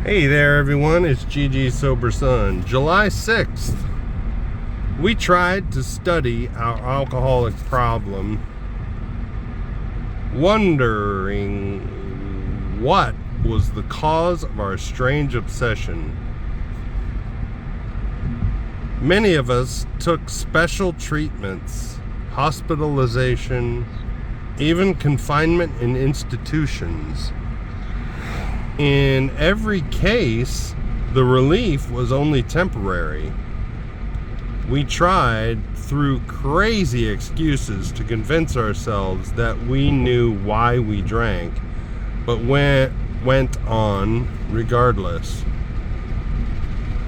Hey there everyone, it's GG Sober Son. July 6th, we tried to study our alcoholic problem, wondering what was the cause of our strange obsession. Many of us took special treatments, hospitalization, even confinement in institutions. In every case, the relief was only temporary. We tried through crazy excuses to convince ourselves that we knew why we drank, but went on regardless.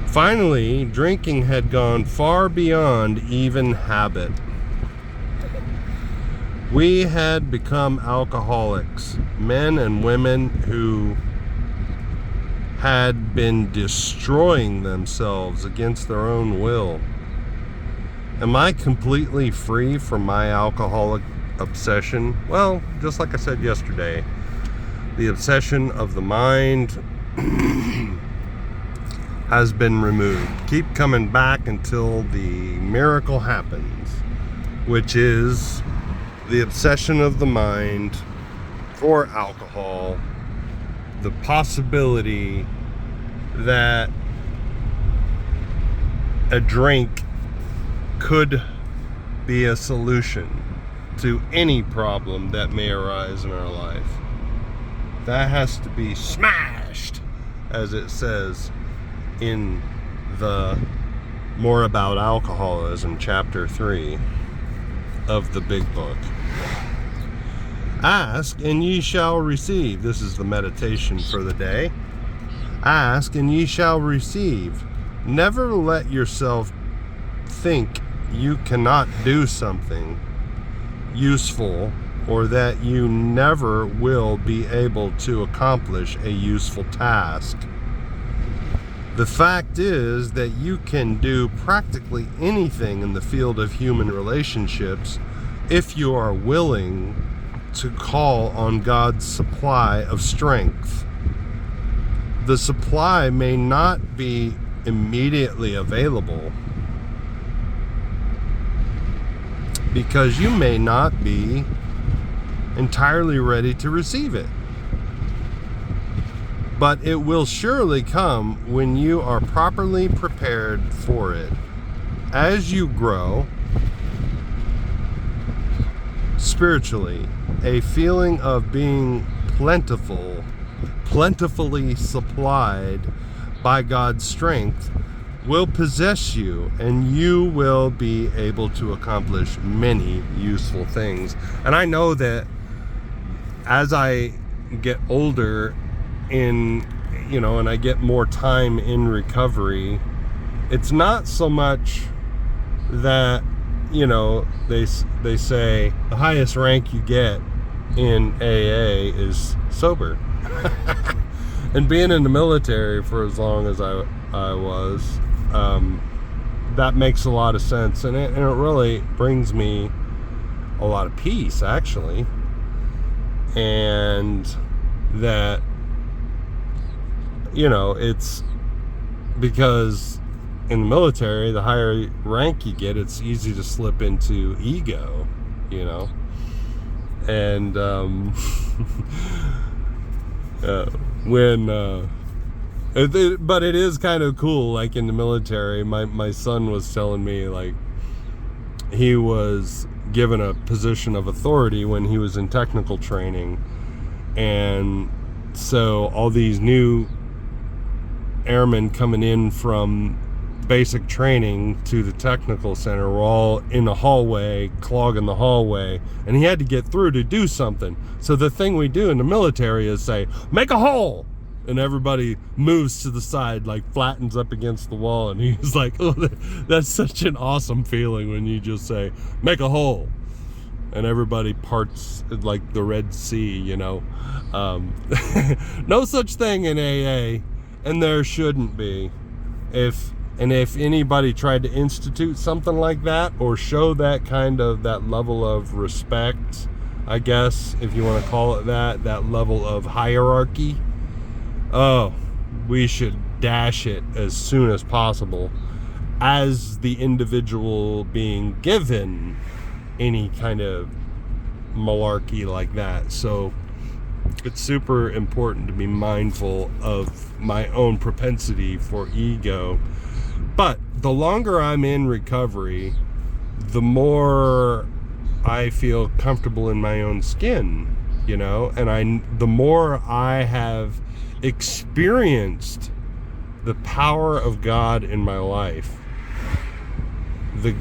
Finally, drinking had gone far beyond even habit. We had become alcoholics, men and women who had been destroying themselves against their own will. Am I completely free from my alcoholic obsession? Well, just like I said yesterday, the obsession of the mind has been removed. Keep coming back until the miracle happens, which is the obsession of the mind for alcohol, the possibility that a drink could be a solution to any problem that may arise in our life. That has to be smashed, as it says in the More About Alcoholism, chapter 3 of the big book. Ask and ye shall receive. This is the meditation for the day. Ask and ye shall receive. Never let yourself think you cannot do something useful or that you never will be able to accomplish a useful task. The fact is that you can do practically anything in the field of human relationships if you are willing to call on God's supply of strength. The supply may not be immediately available because you may not be entirely ready to receive it. But it will surely come when you are properly prepared for it. As you grow spiritually, a feeling of being plentifully supplied by God's strength will possess you, and you will be able to accomplish many useful things. And I know that as I get older and I get more time in recovery, it's not so much that they say the highest rank you get in AA is sober. And being in the military for as long as I was, that makes a lot of sense, and it really brings me a lot of peace, actually. And that it's because in the military, the higher rank you get, it's easy to slip into ego, and but it is kind of cool. Like in the military, my son was telling me, like, he was given a position of authority when he was in technical training, and so all these new airmen coming in from basic training to the technical center were all in the hallway, clogging the hallway, and he had to get through to do something. So the thing we do in the military is say, make a hole, and everybody moves to the side, like flattens up against the wall. And he's like, oh, that's such an awesome feeling when you just say, make a hole, and everybody parts like the Red Sea. No such thing in AA, and there shouldn't be. If anybody tried to institute something like that, or show that level of respect, I guess, if you want to call it that level of hierarchy, oh, we should dash it as soon as possible as the individual being given any kind of malarkey like that. So it's super important to be mindful of my own propensity for ego. But the longer I'm in recovery, the more I feel comfortable in my own skin, you know, and the more I have experienced the power of God in my life, the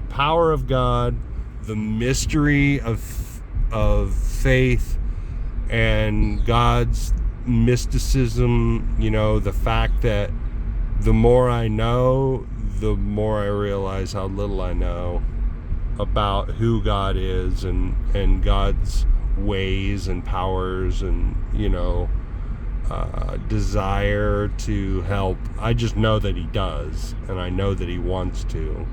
power of God, the mystery of faith and God's mysticism, you know, the fact that the more I know, the more I realize how little I know about who God is and God's ways and powers and, you know, desire to help. I just know that he does, and I know that he wants to.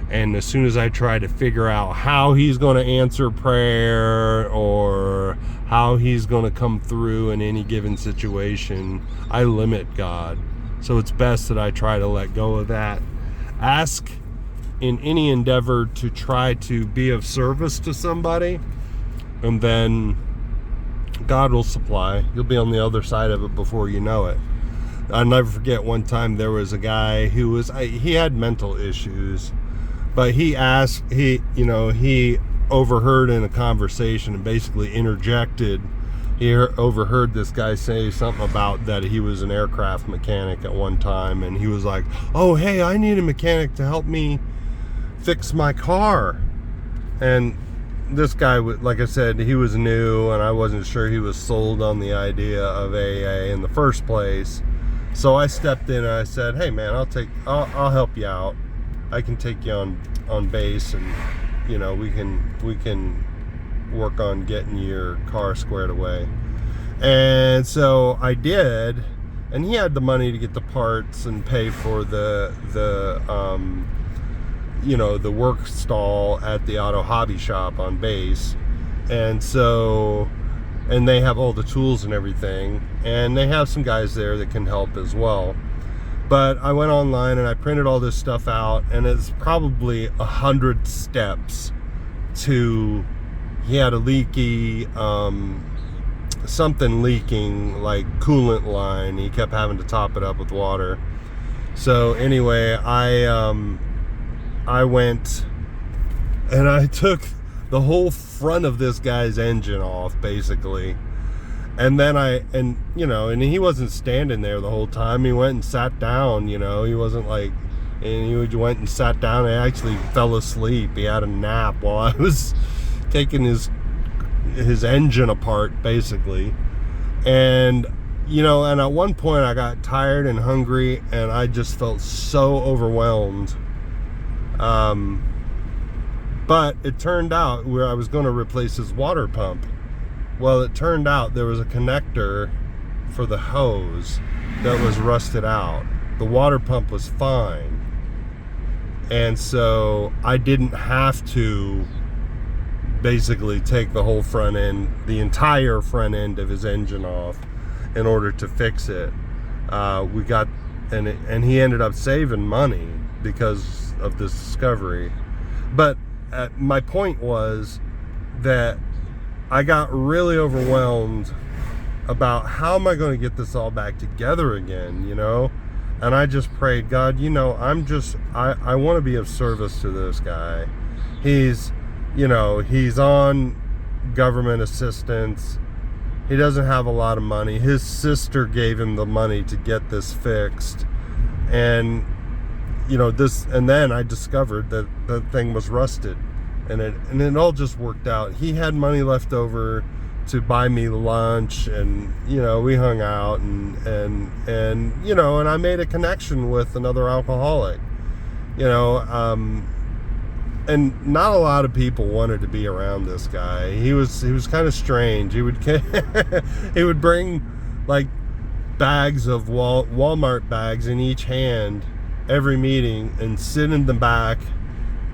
And as soon as I try to figure out how he's going to answer prayer or how he's going to come through in any given situation, I limit God. So it's best that I try to let go of that. Ask in any endeavor to try to be of service to somebody, and then God will supply. You'll be on the other side of it before you know it. I'll never forget one time there was a guy who he had mental issues, but he overheard in a conversation and basically interjected. He overheard this guy say something about that he was an aircraft mechanic at one time, and he was like, oh, hey, I need a mechanic to help me fix my car. And this guy, like I said, he was new, and I wasn't sure he was sold on the idea of AA in the first place. So I stepped in and I said, hey man, I'll help you out. I can take you on base, and you know, we can work on getting your car squared away. And so I did, and he had the money to get the parts and pay for the work stall at the auto hobby shop on base. And so, and they have all the tools and everything, and they have some guys there that can help as well. But I went online and I printed all this stuff out, and it's probably 100 steps to, he had a leaky, something leaking, like coolant line. He kept having to top it up with water. So anyway, I went and I took the whole front of this guy's engine off, basically. And then and he wasn't standing there the whole time. He went and sat down, he wasn't like, and he went and sat down and actually fell asleep. He had a nap while I was taking his engine apart, basically. And, and at one point I got tired and hungry, and I just felt so overwhelmed. But it turned out where I was going to replace his water pump. Well, it turned out there was a connector for the hose that was rusted out. The water pump was fine. And so I didn't have to basically take the whole front end, the entire front end of his engine off in order to fix it. And he ended up saving money because of this discovery. But my point was that I got really overwhelmed about how am I going to get this all back together again, And I just prayed, God, I want to be of service to this guy. He's on government assistance. He doesn't have a lot of money. His sister gave him the money to get this fixed. And, and then I discovered that the thing was rusted. And it all just worked out. He had money left over to buy me lunch, and we hung out, and I made a connection with another alcoholic, and not a lot of people wanted to be around this guy. He was kind of strange. He would bring like bags of Walmart bags in each hand every meeting and sit in the back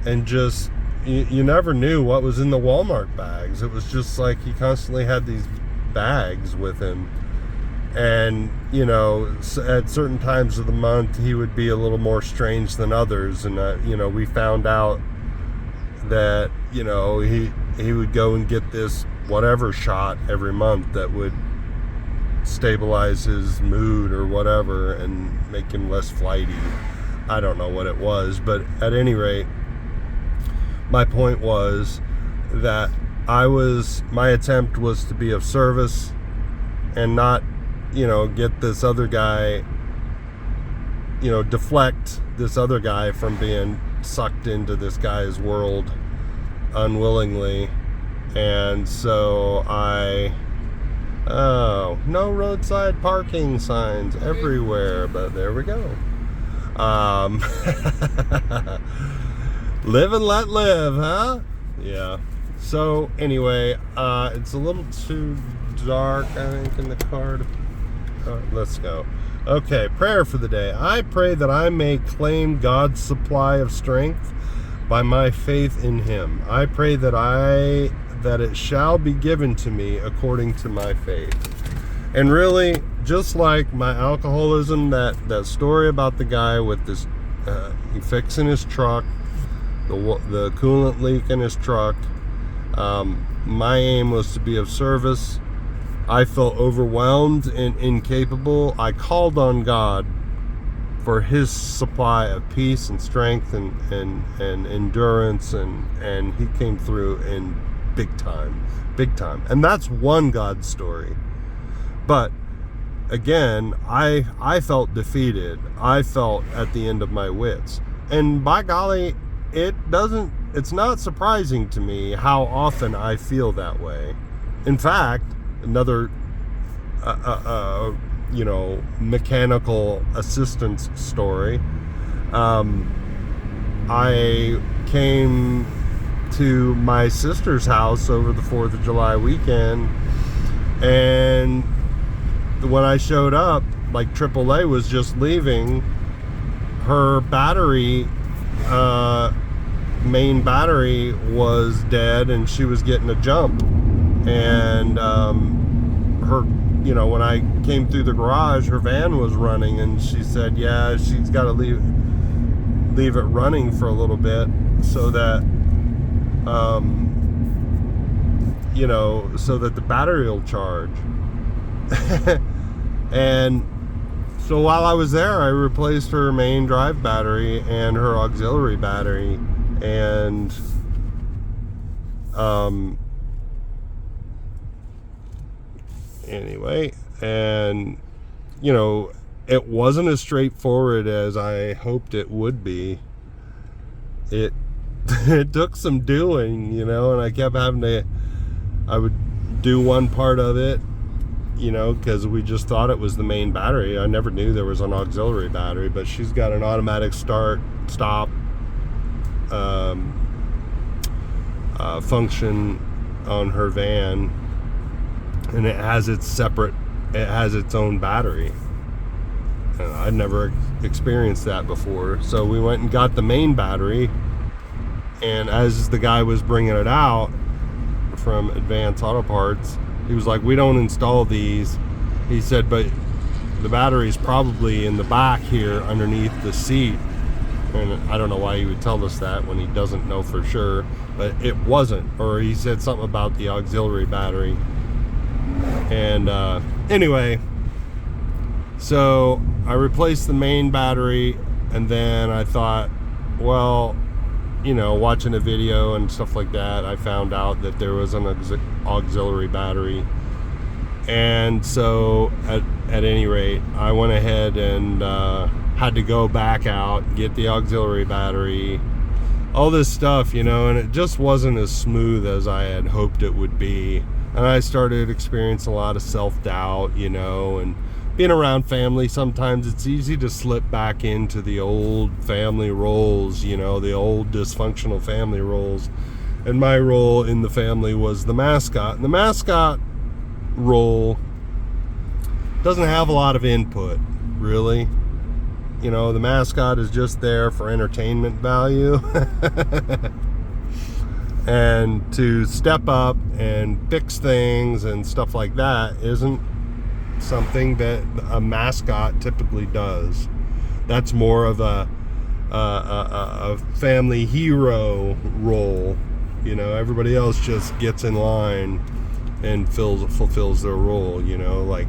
and just. You never knew what was in the Walmart bags. It was just like he constantly had these bags with him. And, you know, at certain times of the month, he would be a little more strange than others. And, you know, we found out that, you know, he would go and get this whatever shot every month that would stabilize his mood or whatever and make him less flighty. I don't know what it was, but at any rate, my point was that my attempt was to be of service and not, you know, get this other guy, you know, deflect this other guy from being sucked into this guy's world unwillingly. And so no roadside parking signs everywhere, but there we go. Live and let live, huh? Yeah. So anyway, it's a little too dark, I think, in the car. Let's go. Okay, prayer for the day. I pray that I may claim God's supply of strength by my faith in Him. I pray that it shall be given to me according to my faith. And really, just like my alcoholism, that story about the guy with this, he fixing his truck, the coolant leak in his truck. My aim was to be of service. I felt overwhelmed and incapable. I called on God for His supply of peace and strength and endurance, and He came through in big time. And that's one God story. But again, I felt defeated. I felt at the end of my wits. And by golly, it's not surprising to me how often I feel that way. In fact, another you know, mechanical assistance story. I came to my sister's house over the 4th of July weekend, and when I showed up, like AAA was just leaving. Her battery, main battery was dead, and she was getting a jump. And her, you know, when I came through the garage, her van was running, and she said, yeah, she's got to leave it running for a little bit so that, you know, so that the battery will charge. And so while I was there, I replaced her main drive battery and her auxiliary battery, and anyway, and you know, it wasn't as straightforward as I hoped it would be. It took some doing, you know, and I kept having to, I would do one part of it, you know, because we just thought it was the main battery. I never knew there was an auxiliary battery, but she's got an automatic stop function on her van, and it has its own battery. I'd never experienced that before. So we went and got the main battery, and as the guy was bringing it out from Advance Auto Parts, he was like, we don't install these. He said, but the battery's probably in the back here underneath the seat. And I don't know why he would tell us that when he doesn't know for sure, but it wasn't. Or he said something about the auxiliary battery. And anyway, so I replaced the main battery, and then I thought, well, you know, watching a video and stuff like that, I found out that there was an auxiliary battery. And so at any rate, I went ahead and had to go back out, get the auxiliary battery, all this stuff, you know, and it just wasn't as smooth as I had hoped it would be. And I started experiencing a lot of self-doubt, you know, and being around family, sometimes it's easy to slip back into the old family roles, you know, the old dysfunctional family roles. And my role in the family was the mascot. And the mascot role doesn't have a lot of input, really. You know, the mascot is just there for entertainment value. And to step up and fix things and stuff like that isn't something that a mascot typically does. That's more of a family hero role. You know, everybody else just gets in line and fulfills their role, you know, like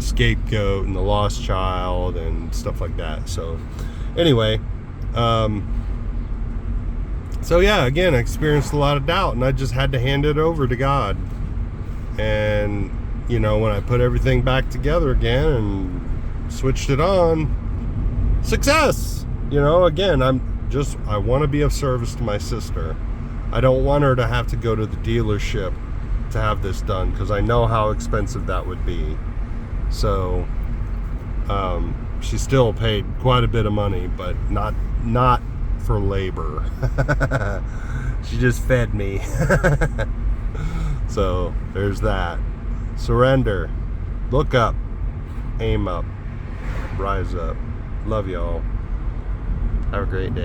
scapegoat and the lost child and stuff like that. So anyway, so yeah, again, I experienced a lot of doubt, and I just had to hand it over to God. And you know, when I put everything back together again and switched it on, success. You know, again, I want to be of service to my sister. I don't want her to have to go to the dealership to have this done, because I know how expensive that would be. So she still paid quite a bit of money, but not for labor. She just fed me. So there's that. Surrender, look up, aim up, rise up. Love y'all. Have a great day.